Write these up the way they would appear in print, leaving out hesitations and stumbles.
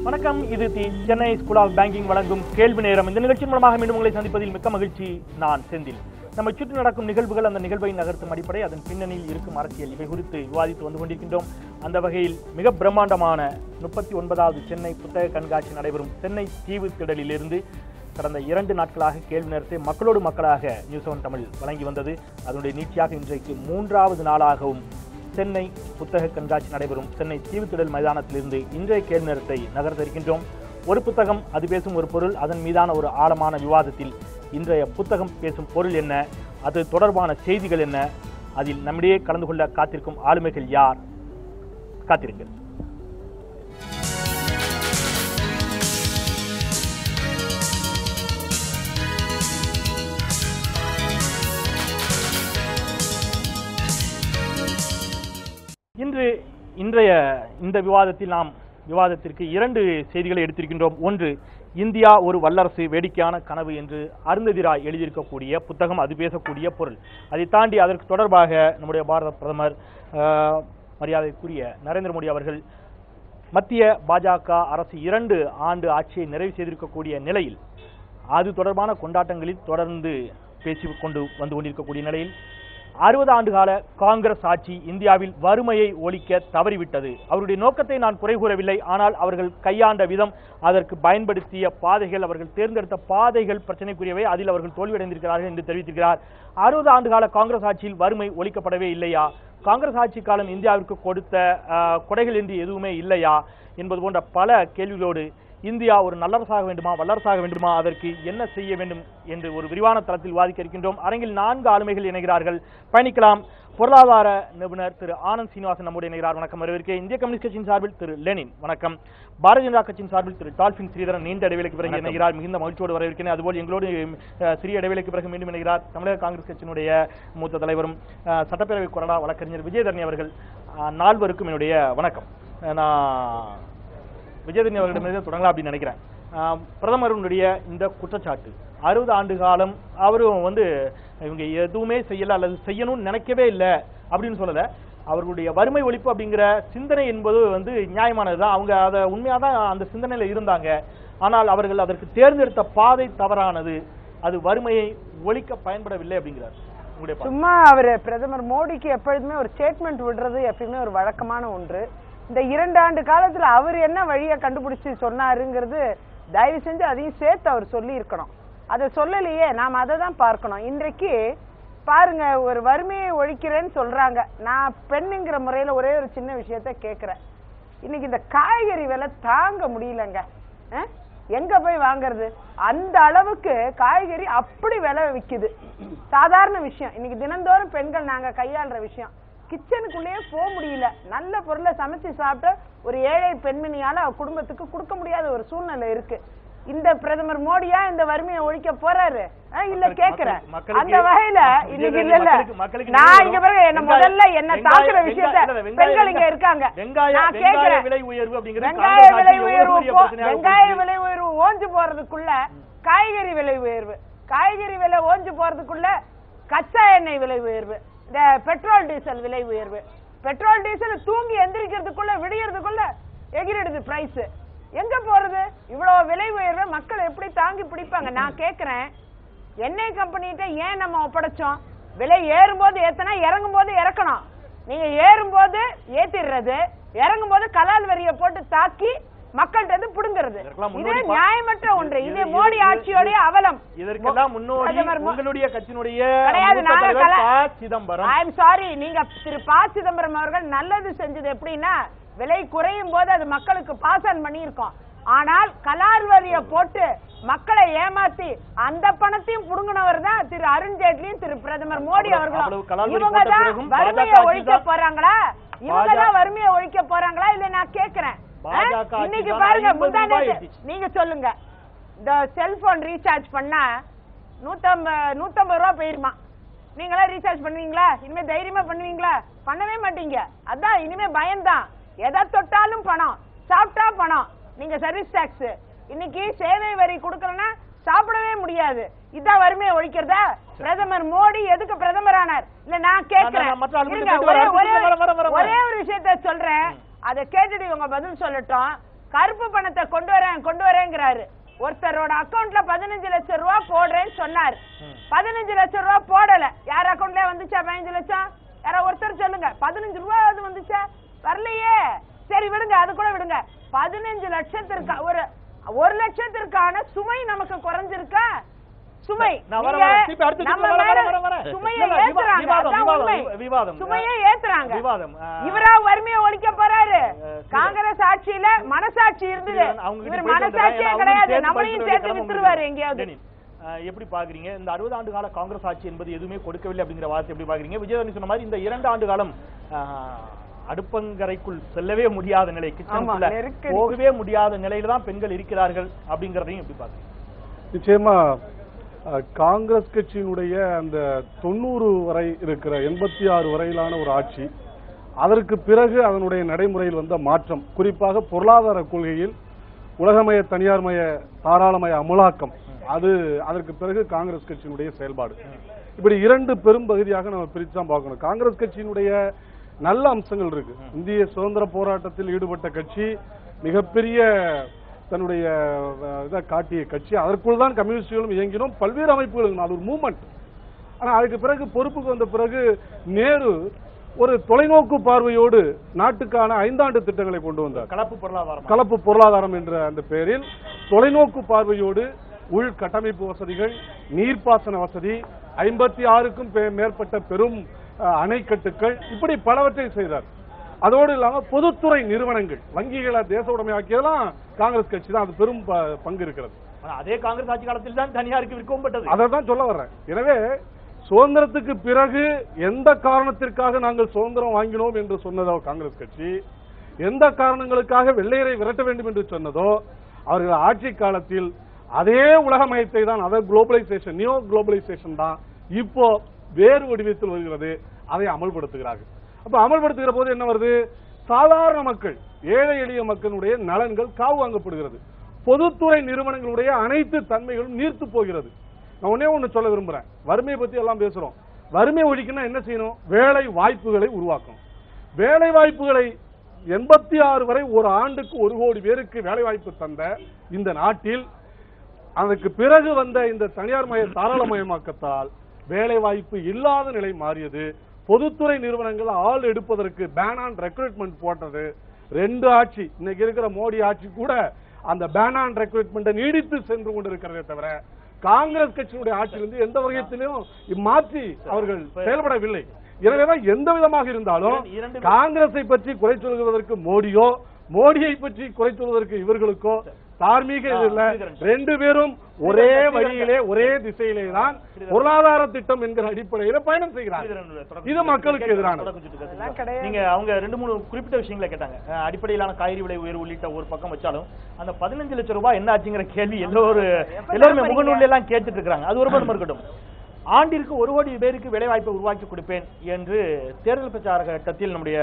வணக்கம். இது Chennai school of banking வழங்கும் கேள்வி நேரம். இந்த நிகழ்ச்சி மூலமாக மீண்டும் உங்களை சந்திப்பதில் மிக்க மகிழ்ச்சி. நான் செந்தில். நம்ம சுற்றி நடக்கும் நிகழ்வுகள், அந்த நிகழ்வை நகர்த்தும் அடிப்படை, அதன் பின்னணியில் இருக்கும் அரசியல், இவை குறித்து விவாதித்து வந்து கொண்டிருக்கின்றோம். அந்த வகையில் மிக பிரம்மாண்டமான 39வது சென்னை புத்தக கண்காட்சி நடைபெறும் சென்னை தீவு திடலிலிருந்து கடந்த 2 நாட்களாக கேள்வி நேரத்தை மக்களோடு மக்களாக நியூஸ் 7 தமிழ் வழங்கி வந்தது. அதனுடைய நீட்சியாக இன்றைக்கு 3வது நாளாகவும் சென்னை புத்தக கண்காட்சி நடைபெறும் சென்னை தீவுத்திடல் மைதானத்திலிருந்து இன்றைய கேள்வி நேரத்தை நகர்த்திருக்கின்றோம். ஒரு புத்தகம், அது பேசும் ஒரு பொருள், அதன் மீதான ஒரு ஆழமான விவாதத்தில் இன்றைய புத்தகம் பேசும் பொருள் என்ன, அது தொடர்பான செய்திகள் என்ன, அதில் நம்மிடையே கலந்து கொள்ள காத்திருக்கும் ஆளுமைகள் யார்? காத்திருங்கள். இன்றைய இந்த விவாதத்திற்கு 2 செய்திகளை எடுத்திருக்கின்றோம். ஒன்று, இந்தியா ஒரு வல்லரசு, வேடிக்கையான கனவு என்று அருந்ததி ராய் எழுதியிருக்கக்கூடிய புத்தகம், அது பேசக்கூடிய பொருள். அதை தாண்டி அதற்கு தொடர்பாக நம்முடைய பாரத பிரதமர் மரியாதைக்குரிய நரேந்திர மோடி அவர்கள் மத்திய பாஜக அரசு 2 ஆண்டு ஆட்சியை நிறைவு செய்திருக்கக்கூடிய நிலையில் அது தொடர்பான கொண்டாட்டங்களில் தொடர்ந்து பேசிக்கொண்டு வந்து கொண்டிருக்கக்கூடிய நிலையில் 60 ஆண்டுகால காங்கிரஸ் ஆட்சி இந்தியாவில் வறுமையை ஒழிக்க தவறிவிட்டது. அவருடைய நோக்கத்தை நான் குறை கூறவில்லை. ஆனால் அவர்கள் கையாண்ட விதம், அதற்கு பயன்படுத்திய பாதைகள், அவர்கள் தேர்ந்தெடுத்த பாதைகள் பிரச்சனைக்குரியவை. அதில் அவர்கள் தோல்வியடைந்திருக்கிறார்கள் என்று தெரிவித்திருக்கிறார். 60 ஆண்டுகால காங்கிரஸ் ஆட்சியில் வறுமை ஒழிக்கப்படவே இல்லையா? காங்கிரஸ் ஆட்சி காலம் இந்தியாவிற்கு கொடுத்த கொடைகள் என்று எதுவுமே இல்லையா என்பது போன்ற பல கேள்விகளோடு இந்தியா ஒரு நல்லரசாக வேண்டுமா, வல்லரசாக வேண்டுமா, அதற்கு என்ன செய்ய வேண்டும் என்று ஒரு விரிவான தளத்தில் விவாதிக்க இருக்கின்றோம். அரங்கில் 4 ஆளுமைகள் இணைகிறார்கள். பயணிக்கலாம். பொருளாதார நிபுணர் திரு ஆனந்த் சீனிவாசன் நம்முடைய இணைகிறார். வணக்கம். வரவேற்க. இந்திய கம்யூனிஸ்ட் கட்சியின் சார்பில் திரு லெனின். வணக்கம். பாரதிய ஜனதா கட்சியின் சார்பில் திரு டால்பின் ஸ்ரீதரன் நீண்ட இடைவெளிக்கு பிறகு இணைகிறார். மிகுந்த மகிழ்ச்சியோடு வரவேற்கிறேன். அதுபோல் எங்களோடு சிறிய இடைவெளிக்கு பிறகு மீண்டும் இணைகிறார் தமிழக காங்கிரஸ் கட்சியினுடைய மூத்த தலைவரும் சட்டப்பேரவை கொறடா வழக்கறிஞர் விஜயதரணி அவர்கள். 4 என்னுடைய வணக்கம். நான் விஜயதரணி அவர்களிடமிருந்து தொடங்கலாம் அப்படின்னு நினைக்கிறேன். பிரதமருடைய இந்த குற்றச்சாட்டு, 60 ஆண்டு காலம் அவரும் இவங்க எதுவுமே செய்யல அல்லது செய்யணும்னு நினைக்கவே இல்லை அப்படின்னு சொல்லல. அவர்களுடைய வறுமை ஒழிப்பு அப்படிங்கிற சிந்தனை என்பது நியாயமானதுதான். அவங்க அதை உண்மையாதான் அந்த சிந்தனையில இருந்தாங்க. ஆனால் அவர்கள் அதற்கு தேர்ந்தெடுத்த பாதை தவறானது. அது வறுமையை ஒழிக்க பயன்படவில்லை அப்படிங்கிறார். சும்மா அவர் பிரதமர் மோடிக்கு எப்பொழுதுமே ஒரு ஸ்டேட்மெண்ட் விடுறது எப்பயுமே ஒரு வழக்கமான ஒன்று. இந்த 2 ஆண்டு காலத்துல அவர் என்ன வழியை கண்டுபிடிச்சு சொன்னாருங்கிறது தயவு செஞ்சு அதையும் சேர்த்து அவர் சொல்லி இருக்கணும். அதை சொல்லலையே, நாம் அதை தான் பார்க்கணும். இன்றைக்கு பாருங்க, ஒரு வறுமையை ஒழிக்கிறேன்னு சொல்றாங்க. நான் பெண்ணுங்கிற முறையில ஒரே ஒரு சின்ன விஷயத்த கேட்கிறேன். இன்னைக்கு இந்த காய்கறி விலை தாங்க முடியலங்க. எங்க போய் வாங்குறது? அந்த அளவுக்கு காய்கறி அப்படி விலை விக்குது. சாதாரண விஷயம். இன்னைக்கு தினந்தோறும் பெண்கள் நாங்க கையாளுற விஷயம். கிச்சனுக்குள்ளேயே போக முடியல. நல்ல பொருளை சமைச்சு சாப்பிட்டு ஒரு ஏழை பெண்மணியால குடும்பத்துக்கு கொடுக்க முடியாத ஒரு சூழ்நிலை இருக்கு. இந்த பிரதமர் மோடியா இந்த வறுமையை ஒழிக்க போறாரு? இல்ல கேக்குறேன். அந்த வகையில இன்னைக்கு இல்ல, நான் இங்க பிறகு என்ன முதல்ல என்ன தாக்குற விஷயத்த பெண்கள் இங்க இருக்காங்க. நான் கேக்குறேன், வெங்காய விலை உயர்வு ஓஞ்சு போறதுக்குள்ள காய்கறி விலை உயர்வு, காய்கறி விலை ஓஞ்சு போறதுக்குள்ள கச்சா எண்ணெய் விலை உயர்வு, இந்த பெட்ரோல் டீசல் விலை உயர்வு, பெட்ரோல் டீசல் தூங்கி எந்திரிக்கிறதுக்குள்ள விடியறதுக்குள்ள எகிரிடுது பிரைஸ். எங்க போறது? இவ்வளவு விலை உயர்வு மக்கள் எப்படி தாங்கி பிடிப்பாங்க? நான் கேக்குறேன், எண்ணெய் கம்பெனிகிட்ட ஏன் நம்ம ஒப்படைச்சோம்? விலை ஏறும் போது ஏத்தனா, இறங்கும் போது இறக்கணும். நீங்க ஏறும் போது ஏத்திடுறது, இறங்கும் போது கலால் வரியை போட்டு தாக்கி மக்கள்கிட்ட இருந்து புடுங்கிறது. இது நியாயமற்ற ஒன்று. இது மோடி ஆட்சியோடைய அவலம். இதற்கெல்லாம் முன்னோடி உங்களுடைய கட்சியினுடைய சிதம்பரம். ஐ எம் சாரி, நீங்க திரு ப. சிதம்பரம் அவர்கள் நல்லது செஞ்சது எப்படின்னா, விலை குறையும் போது அது மக்களுக்கு பாஸ் ஆன் பண்ணி இருக்கோம். ஆனால் கலால் வரியை போட்டு மக்களை ஏமாத்தி அந்த பணத்தையும் புடுங்கினவர் தான் திரு அருண்ஜேட்லியும் திரு பிரதமர் மோடி அவர்களும். இவங்கதான் வறுமையை ஒழிக்க போறாங்களா? இவங்கதான் வறுமையை ஒழிக்க போறாங்களா? இல்ல நான் கேக்குறேன். இன்னைக்கு பாருங்க, நீங்க சொல்லுங்க, இந்த செல்போன் ரீசார்ஜ் பண்ணா 150 ரூபா போயிருமா? நீங்களா ரீசார்ஜ் பண்ணுவீங்களா? இனிமே தைரியமா பண்ணுவீங்களா? பண்ணவே மாட்டீங்க. அதான் இனிமே பயம்தான். எதை தொட்டாலும் பணம், சாப்பிட்டா பணம். நீங்க சர்வீஸ் டாக்ஸ், இன்னைக்கு சேவை வரி கொடுக்கலன்னா சாப்பிடவே முடியாது. இதான் வறுமையை ஒழிக்கிறதா? பிரதமர் மோடி எதுக்கு பிரதமர் ஆனார்? இல்ல நான் கேட்கிறேன், ஒரே ஒரு விஷயத்த சொல்றேன், அதை கேட்டுட்டு இவங்க பதில் சொல்லட்டும். கருப்பு பணத்தை கொண்டு வரேங்கிறாரு. ஒருத்தரோட அக்கவுண்ட்ல 15 லட்சம் ரூபாய் போடுறேன்னு சொன்னாரு. 15 லட்சம் ரூபாய் போடல. யார் அக்கவுண்ட்ல வந்துச்சா 15 லட்சம்? யாரா ஒருத்தர் சொல்லுங்க. 15 ரூபாய் வந்துச்சா? வரலையே. சரி விடுங்க, அது கூட விடுங்க. 15 லட்சத்திற்கு ஒரு லட்சத்திற்கான சுமை நமக்கு குறைஞ்சிருக்கா? சுமையை ஏத்துறாங்க. இவரா வறுமையை ஒழிக்க போறாரு. காங்கிரஸ் ஆட்சியில மனசாட்சி இருந்தது, இவர் மனசாட்சியே கிடையாது. நம்மளையும் சேர்த்து வித்துருவாரு எங்கேயாவது. எப்படி பாக்குறீங்க இந்த 60 ஆண்டு கால காங்கிரஸ் ஆட்சி என்பது எதுவுமே கொடுக்கவில்லை அப்படிங்கிற வார்த்தை எப்படி பாக்குறீங்க? விஜயதரணி சொன்ன மாதிரி இந்த 2 ஆண்டு காலம் அடுப்பங்கரைக்குள் செல்லவே முடியாத நிலை, கிச்சனுக்குள்ள போகவே முடியாத நிலையில தான் பெண்கள் இருக்கிறார்கள் அப்படிங்கறதையும் எப்படி பாக்குறீங்க? நிச்சயமா காங்கிரஸ் கட்சியினுடைய அந்த 90 வரை இருக்கிற 86 வரையிலான ஒரு ஆட்சி, அதற்கு பிறகு அதனுடைய நடைமுறையில் வந்த மாற்றம், குறிப்பாக பொருளாதார கொள்கையில் உலகமய தனியார்மய தாராளமய அமலாக்கம், அதற்கு பிறகு காங்கிரஸ் கட்சியினுடைய செயல்பாடு, இப்படி 2 பெரும் பகுதியாக நம்ம பிரித்து தான் பார்க்கணும். காங்கிரஸ் கட்சியினுடைய நல்ல அம்சங்கள் இருக்கு. இந்திய சுதந்திர போராட்டத்தில் ஈடுபட்ட கட்சி, மிகப்பெரிய தன்னுடைய இதை காட்டிய கட்சி, அதற்குள் தான் கம்யூனிஸ்டுகளும் இயங்கினோம், பல்வேறு அமைப்புகளும், அது ஒரு மூவ்மெண்ட். ஆனா அதுக்கு பிறகு பொறுப்புக்கு வந்த பிறகு நேரு ஒரு தொலைநோக்கு பார்வையோடு நாட்டுக்கான 5 ஆண்டு திட்டங்களை கொண்டு வந்தார். கலப்பு பொருளாதாரம் என்ற அந்த பெயரில் தொலைநோக்கு பார்வையோடு உள்கட்டமைப்பு வசதிகள், நீர்ப்பாசன வசதி, 56க்கும் மேற்பட்ட பெரும் அணைக்கட்டுகள், இப்படி பலவற்றை செய்தார். அதோடு இல்லாம பொதுத்துறை நிறுவனங்கள், வங்கிகளை தேச உடைமையாக்கியதெல்லாம் காங்கிரஸ் கட்சி தான், அது பெரும் பங்கு இருக்கிறது. அதே காங்கிரஸ் ஆட்சி காலத்தில் தான் தனியாருக்கு விற்கப்பட்டது. அதை தான் சொல்ல வர்றேன். எனவே சுதந்திரத்துக்கு பிறகு எந்த காரணத்திற்காக நாங்கள் சுதந்திரம் வாங்கினோம் என்று சொன்னதோ காங்கிரஸ் கட்சி, எந்த காரணங்களுக்காக வெள்ளையரை விரட்ட வேண்டும் என்று சொன்னதோ, அவர்கள் ஆட்சி காலத்தில் அதே உலகமயத்தை தான், அதே குளோபலைசேஷன், நியோ குளோபலைசேஷன் தான் இப்போ வேறு வடிவத்தில் வருகிறது. அதை அமல்படுத்துகிறார்கள். அப்ப அமல்படுத்துகிற போது என்ன வருது? சாதாரண மக்கள், ஏழை எளிய மக்களுடைய நலன்கள் காவு வாங்கப்படுகிறது. பொதுத்துறை நிறுவனங்களுடைய அனைத்து தன்மைகளும் நீர்த்து போகிறது. நான் ஒன்னே ஒண்ணு சொல்ல விரும்புறேன். வறுமையை பத்தி எல்லாம் பேசுறோம். வறுமை ஒழிக்கணும்னா என்ன செய்யணும்? வேலை வாய்ப்புகளை உருவாக்கணும். வேலை வாய்ப்புகளை 86 வரை ஒரு ஆண்டுக்கு 1 கோடி பேருக்கு வேலை வாய்ப்பு தந்த இந்த நாட்டில் அதற்கு பிறகு வந்த இந்த தனியார்மய தாராளமயமாக்கத்தால் வேலை வாய்ப்பு இல்லாத நிலை மாறியது. பொதுத்துறை நிறுவனங்கள் ஆள் எடுப்பதற்கு பேன் ஆன் ரெக்ரூட்மெண்ட் போட்டது 2 ஆட்சி. இன்னைக்கு இருக்கிற மோடி ஆட்சி கூட அந்த பேன் ஆன் ரெக்ரூட்மெண்ட் நீடித்து சென்று கொண்டிருக்கிறதே தவிர காங்கிரஸ் கட்சியினுடைய ஆட்சியிலிருந்து எந்த வகையிலும் மாற்றி அவர்கள் செயல்படவில்லை. எனவேதான் எந்த விதமாக இருந்தாலும் காங்கிரஸை பற்றி குறை சொல்வதற்கு மோடியோ, மோடியை பற்றி குறை சொல்வதற்கு இவர்களுக்கோ தார்மீக இது இல்ல. 2 பேரும் ஒரே வழியிலே ஒரே திசையிலே தான் பொருளாதார திட்டம் என்கிற அடிப்படையில பயணம் செய்கிறார்கள். இது மக்களுக்கு எதிரானது. நீங்க அவங்க 2-3 குறிப்பிட்ட விஷயங்களை கேட்டாங்க. அடிப்படையிலான காய்கறி விலை உயர்வு உள்ளிட்ட ஒரு பக்கம் வச்சாலும் அந்த 15 லட்சம் ரூபாய் என்ன ஆச்சுங்கிற கேள்வி எல்லாருமே முகநூல்ல எல்லாம் கேட்டுட்டு இருக்காங்க. அது ஒரு பக்கம் இருக்கட்டும். ஆண்டிற்கு 1 கோடி பேருக்கு வேலை வாய்ப்பை உருவாக்கி கொடுப்பேன் என்று தேர்தல் பிரச்சார கட்டத்தில் நம்முடைய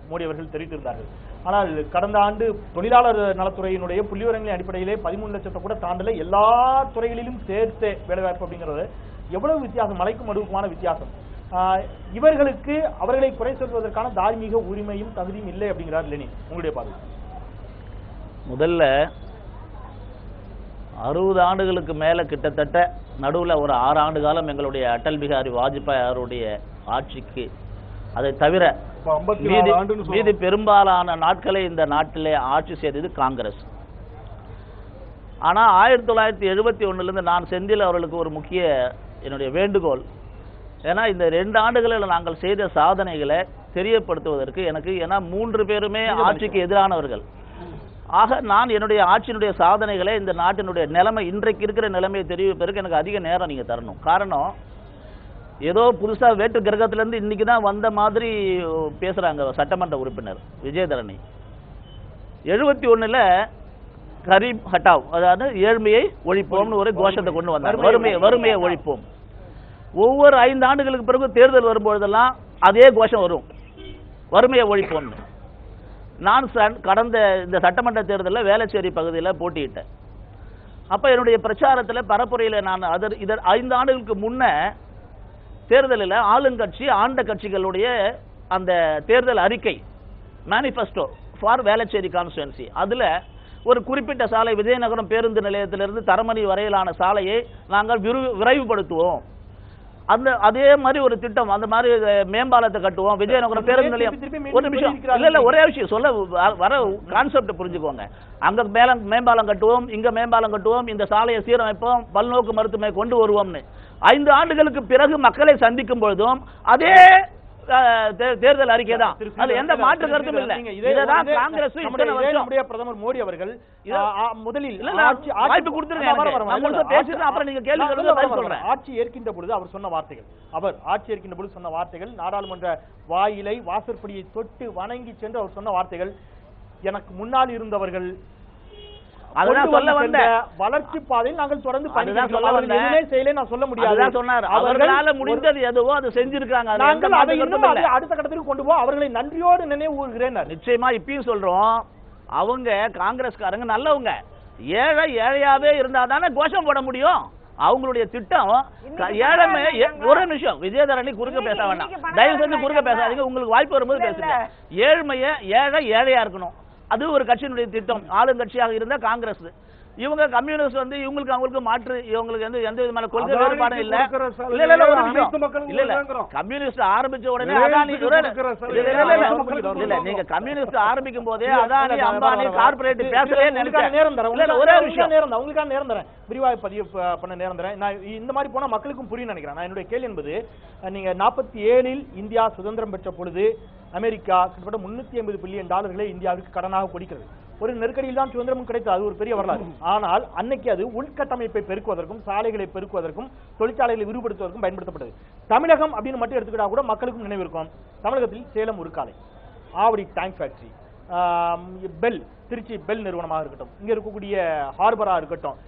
மோடி அவர்கள் தெரிவித்திருந்தார்கள். ஆனால் கடந்த ஆண்டு தொழிலாளர் நலத்துறையினுடைய புள்ளிவிவரங்களின் அடிப்படையிலே 13 லட்சத்தை கூட தாண்டல. எல்லா துறைகளிலும் சேர்த்து வேலை வாய்ப்பு அப்படிங்கிறது எவ்வளவு வித்தியாசம், மலைக்கும் மடுவுக்குமான வித்தியாசம். இவர்களுக்கு அவர்களை குறை சொல்வதற்கான தார்மீக உரிமையும் தகுதியும் இல்லை அப்படிங்கிறார் லெனின். உங்களுடைய பார்வை? முதல்ல 60 ஆண்டுகளுக்கு மேல கிட்டத்தட்ட நடுவில் ஒரு 6 ஆண்டு காலம் எங்களுடைய அடல் பிகாரி வாஜ்பாய் அவருடைய ஆட்சிக்கு, அதை தவிர மீதி பெரும்பாலான நாட்களை இந்த நாட்டிலே ஆட்சி செய்தது காங்கிரஸ். ஆனா 1971 நான் செந்தில் அவர்களுக்கு ஒரு முக்கிய என்னுடைய வேண்டுகோள், ஏன்னா இந்த 2 ஆண்டுகளில் நாங்கள் செய்த சாதனைகளை தெரியப்படுத்துவதற்கு எனக்கு, ஏன்னா 3 பேருமே ஆட்சிக்கு எதிரானவர்கள். ஆக நான் என்னுடைய ஆட்சியினுடைய சாதனைகளை, இந்த நாட்டினுடைய நிலைமை, இன்றைக்கு இருக்கிற நிலைமையை தெரிவிப்பதற்கு எனக்கு அதிக நேரம் நீங்க தரணும். காரணம், ஏதோ புதுசா வேற்று கிரகத்திலிருந்து இன்னைக்கு தான் வந்த மாதிரி பேசுறாங்க சட்டமன்ற உறுப்பினர் விஜயதரணி. 71 கரீப் ஹட்டாவ், அதாவது ஏழ்மையை ஒழிப்போம்னு ஒரு கோஷத்தை கொண்டு வந்தார். வறுமையை ஒழிப்போம். ஒவ்வொரு 5 ஆண்டுகளுக்கு பிறகு தேர்தல் வரும்பொழுதெல்லாம் அதே கோஷம் வரும், வறுமையை ஒழிப்போம்னு. நான் கடந்த இந்த சட்டமன்ற தேர்தலில் வேளச்சேரி பகுதியில் போட்டியிட்டேன். அப்ப என்னுடைய பிரச்சாரத்தில் பரப்புரையில் நான் 5 ஆண்டுகளுக்கு முன்ன தேர்தலில் ஆளுங்கட்சி ஆண்ட கட்சிகளுடைய அந்த தேர்தல் அறிக்கை மேனிஃபெஸ்டோ ஃபார் வேளச்சேரி கான்ஸ்டிட்யூன்சி. அதுல ஒரு குறிப்பிட்ட சாலை விஜயநகரம் பேருந்து நிலையத்திலிருந்து தரமணி வரையிலான சாலையை நாங்கள் விரைவுபடுத்துவோம். அதே மாதிரி ஒரு திட்டம், அந்த மாதிரி மேம்பாலத்தை கட்டுவோம். விஜயநகரம் பேருந்து நிலையம், ஒரு நிமிஷம், இல்ல ஒரே விஷயம் சொல்ல வர கான்செப்ட் புரிஞ்சுக்கோங்க. அங்க மேம்பாலம் கட்டுவோம், இங்க மேம்பாலம் கட்டுவோம், இந்த சாலையை சீரமைப்போம், பல்நோக்கு மருத்துவமனை கொண்டு வருவோம்னு 5 ஆண்டுகளுக்கு பிறகு மக்களை சந்திக்கும் பொழுதும் அதே தேர்தல் அறிக்கை தான். அது எந்த மாற்று கருத்தும் இல்லை. இதுதான் காங்கிரஸ் நம்முடைய பிரதமர் மோடி அவர்கள் முதலில் வாய்ப்பு கொடுத்துருங்க, பேசிட்டு அப்புறம் நீங்க கேள்வி சொல்றேன். ஆட்சி ஏற்கின்ற பொழுது அவர் சொன்ன வார்த்தைகள், அவர் ஆட்சி ஏற்கின்ற பொழுது சொன்ன வார்த்தைகள், நாடாளுமன்ற வாயிலை வாசற்படியை தொட்டு வணங்கி சென்று அவர் சொன்ன வார்த்தைகள், எனக்கு முன்னால் இருந்தவர்கள் அதுதான் சொல்ல வந்த வளர்ச்சி பாதையில் நாங்கள் தொடர்ந்து சொல்ல முடியாது. அவர்களால முடிந்தது எதுவோ அதை செஞ்சிருக்காங்க. நாங்கள் அதை அடுத்த கட்டத்துக்கு கொண்டு போவோம், அவர்களை நன்றியோடு நினைவு கூறுகிறேன். நிச்சயமா இப்பயும் சொல்றோம், அவங்க காங்கிரஸ்காரங்க நல்லவங்க. ஏழையாவே இருந்தா தானே கோஷம் போட முடியும். அவங்களுடைய திட்டம் ஏழமை. ஒரு நிமிஷம் விஜயதரணி குறுக்க பேச வேண்டாம், தயவு செஞ்சு குறுக்க பேசாதீங்க. உங்களுக்கு வாய்ப்பு வரும்போது பேசுங்க. ஏழையா இருக்கணும், அது ஒரு கட்சியினுடைய திட்டம். ஆளுங்கட்சியாக இருந்த காங்கிரஸ், இவங்க கம்யூனிஸ்ட் வந்து இவங்களுக்கு அவங்களுக்கு மாற்று, இவங்களுக்கு வந்து எந்த விதமான கொள்கை வேறுபாடும் இல்ல. கம்யூனிஸ்ட் ஆரம்பிச்ச உடனே அதானி, இல்ல நீங்க கம்யூனிஸ்ட் ஆரம்பிக்கும் போதே அதானி அம்பானி கார்பரேட் பேசவே ஒரே விஷயம். அவங்களுக்கான நேரம் தரேன், விரிவாக பதிவு பண்ண நேரம் தரேன். நான் இந்த மாதிரி போனா மக்களுக்கும் புரியும் நினைக்கிறேன். நான் என்னுடைய கேள்வி என்பது, நீங்க 47 இந்தியா சுதந்திரம் பெற்ற பொழுது அமெரிக்கா கிட்டத்தட்ட $350 பில்லியன் இந்தியாவிற்கு கடனாக கொடுக்கிறது. ஒரு நெருக்கடியில் தான் சுதந்திரமும் கிடைத்தது, அது ஒரு பெரிய வரலாறு. ஆனால் அன்னைக்கு அது உள்கட்டமைப்பை பெருக்குவதற்கும், சாலைகளை பெருக்குவதற்கும், தொழிற்சாலைகளை விரிவுபடுத்துவதற்கும் பயன்படுத்தப்பட்டது. தமிழகம் அப்படின்னு மட்டும் எடுத்துக்கிட்டா கூட மக்களுக்கும் நினைவு இருக்கும். தமிழகத்தில் சேலம் உருக்காலை, ஆவடி டேங்க் ஃபேக்டரி, பெல், திருச்சி பெல் நிறுவனமாக இருக்கட்டும், இங்க இருக்கக்கூடிய ஹார்பரா இருக்கட்டும்,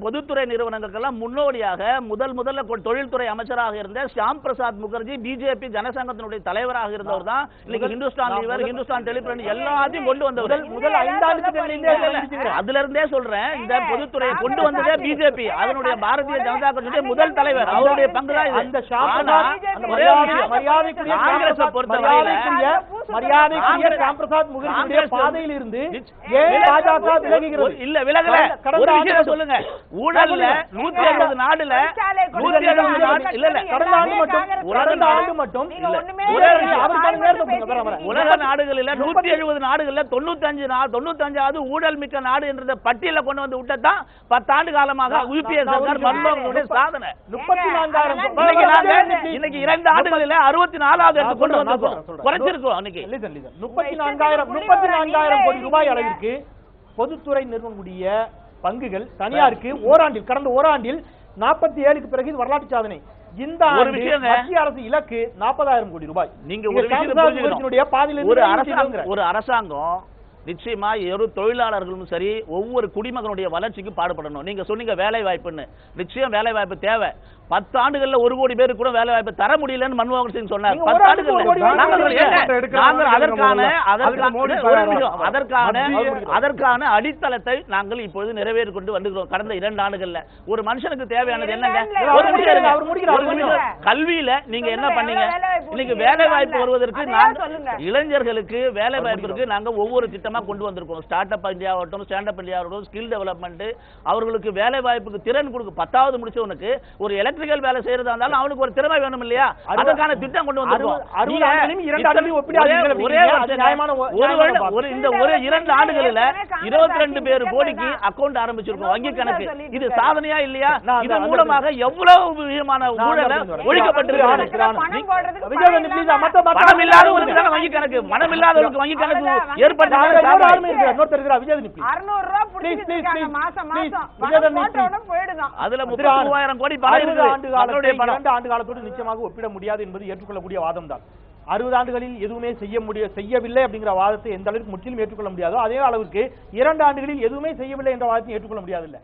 பொதுத்துறை நிறுவனங்களுக்கெல்லாம் முன்னோடியாக முதல்ல தொழில்துறை அமைச்சராக இருந்த ஷியாம் பிரசாத் முகர்ஜி பிஜேபி ஜனசங்கத்தினுடைய தலைவராக இருந்தவர் தான். இன்னைக்கு ஹிந்துஸ்தான் லீவர், ஹிந்துஸ்தான் டெலிபிரிண்ட் எல்லாத்தையும் கொண்டு வந்தவர். முதல் 5 ஆண்டுக்கு அதுல இருந்தே சொல்றேன், இந்த பொதுத்துறையை கொண்டு வந்ததே பிஜேபி, அதனுடைய பாரதிய ஜனதா கட்சியுடைய முதல் தலைவர், அவருடைய பங்குதான். அந்த காங்கிரஸை பொறுத்தவரையில பிரசாத் முகர்ஜி பாதையில் இருந்து இல்ல விலகல. ஒரு விஷயம் சொல்லுங்க, ஊழல்ல 170 நாடுல 170 நாடு இல்ல கடந்த ஆண்டு மட்டும் உலக நாடுகளில் 170 நாடுகள்ல 95வது ஊழல் மிக்க நாடு என்ற பட்டியல கொண்டு வந்து விட்டதான் 10 ஆண்டு காலமாக யுபிஏ சர்க்கார் மன்மோகனுடைய சாதனை. 34,000 இன்னைக்கு 2 ஆண்டுகளில் 64வது இடத்துக்கு கொண்டு வந்திருக்கோம், குறைச்சிருக்கோம். அன்னைக்கு 34,000 கோடி ரூபாய் அளவிற்கு பொதுத்துறை நிறுவனங்களுடைய பங்குகள் தனியாருக்கு கடந்த ஓராண்டில் 47க்கு பிறகு வரலாற்று சாதனை. இந்த மத்திய அரசு இலக்கு 40,000 கோடி ரூபாய். நீங்க ஒரு அரசாங்கம் நிச்சயமா ஒரு தொழிலாளர்களும் சரி, ஒவ்வொரு குடிமகனுடைய வளர்ச்சிக்கு பாடுபடணும். நீங்க சொன்னீங்க வேலை வாய்ப்புன்னு, நிச்சயம் வேலை வாய்ப்பு தேவை. 10 ஆண்டுகள்ல 1 கோடி பேருக்கு கூட வேலை வாய்ப்பு தர முடியலன்னு மன்மோகன் சிங் சொன்னார். 10 ஆண்டுகள் அதற்கான அடித்தளத்தை நாங்கள் இப்பொழுது நிறைவேறி கொண்டு வந்துகிறோம். கடந்த 2 ஆண்டுகள்ல ஒரு மனுஷனுக்கு தேவையானது என்னங்க? கல்வியில நீங்க என்ன பண்ணீங்க? இன்னைக்கு வேலை வாய்ப்பு வருவதற்கு இளைஞர்களுக்கு வேலை வாய்ப்பிற்கு நாங்க ஒவ்வொரு திட்டம் கொண்டு வந்திருக்கோம். ஸ்டார்ட் அப் இந்தியா ஆகட்டும், ஸ்டாண்ட் அப் இந்தியா ஆகட்டும், ஸ்கில் டெவலப்மெண்ட், அவர்களுக்கு வேலை வாய்ப்புக்கு திறன் கொடுக்க. 10வது முடிச்சவனுக்கு ஒரு எலக்ட்ரிக்கல் வேலை செய்யறதா இருந்தாலும் அவனுக்கு ஒரு திறமை வேணும் இல்லையா? அதற்கான திட்டம் கொண்டு வந்திருக்கோம். ஒரு 2 ஆண்டுகளில் 22 கோடிக்கு அக்கவுண்ட் ஆரம்பிச்சிருக்கோம், வங்கி கணக்கு. இது சாதனையா இல்லையா? இதன் மூலமாக எவ்வளவு விதமான ஊழல் ஒழிக்கப்பட்டிருக்கிறது. பணம் இல்லாதவர்களுக்கு வங்கி கணக்கு, மனம் இல்லாதவர்களுக்கு வங்கி கணக்கு ஏற்பட்ட அதுல 33,000 கோடி ஆண்டு காலத்தோடு நிச்சயமாக ஒப்பிட முடியாது என்பது ஏற்றுக்கொள்ளக்கூடிய வாதம் தான். 60 ஆண்டுகளில் எதுவுமே செய்யவில்லை அப்படிங்கிற வாதத்தை எந்த அளவுக்கு முற்றிலும் ஏற்றுக்கொள்ள முடியாதோ அதே அளவுக்கு 2 ஆண்டுகளில் எதுவுமே செய்யவில்லை என்ற வாதத்தை ஏற்றுக்கொள்ள முடியாது.